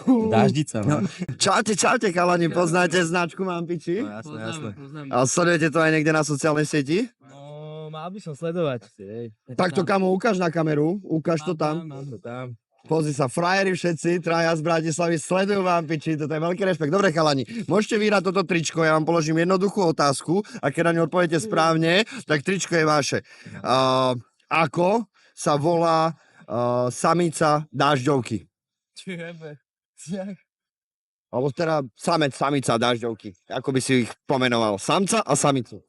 Dáždica, no. Čaute, chalani, poznáte značku Mám piči? No jasné, jasné. Poznáme. A sledujete to aj niekde na sociálnej sieti? No, mal by som sledovať. Tak to kamo, ukáž na kameru, ukáž to tam. Mám to tam. Pozri sa, frajeri všetci, traja z Bratislavy, sledujú Vám piči, toto je veľký rešpekt. Dobre chalani, môžete vyhrať toto tričko, ja vám položím jednoduchú otázku a keď na ňu odpoviete správne, tak tričko je vaše. Ako sa volá samica dážďovky? Alebo teda samec, samica dážďovky. Ako by si ich pomenoval? Samca a samicu.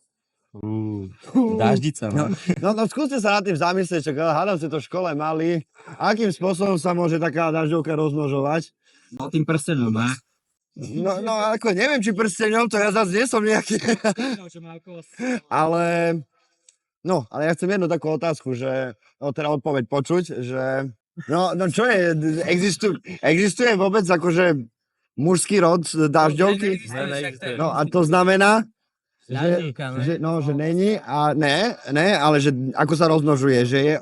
Dáždica, no. No skúste sa nad tým zamyslieť, čo hádam ste to v škole mali. Akým spôsobom sa môže taká dážďovka rozmnožovať? No tým prstenom, ne? No ako neviem, či prsteňom, to ja zase nie som nejaký. Ale ja chcem jednu takú otázku, že, teda odpoveď počuť, že, no čo je, existuje vôbec akože mužský rod dážďovky? No a to znamená, že není a ne, ale že ako sa rozmnožuje, že je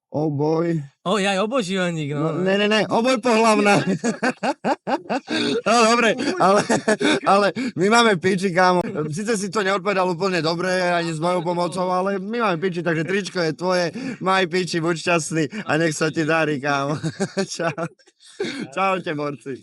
oboj... obožívaník, no. Ne, oboj pohlavná. No dobre, ale my máme piči, kámo. Sice si to neodpovedal úplne dobre, ani s mojou pomocou, ale my máme piči, takže tričko je tvoje. Maj piči, buď šťastný a nech sa ti darí, kámo. Čau. Čaute, borci.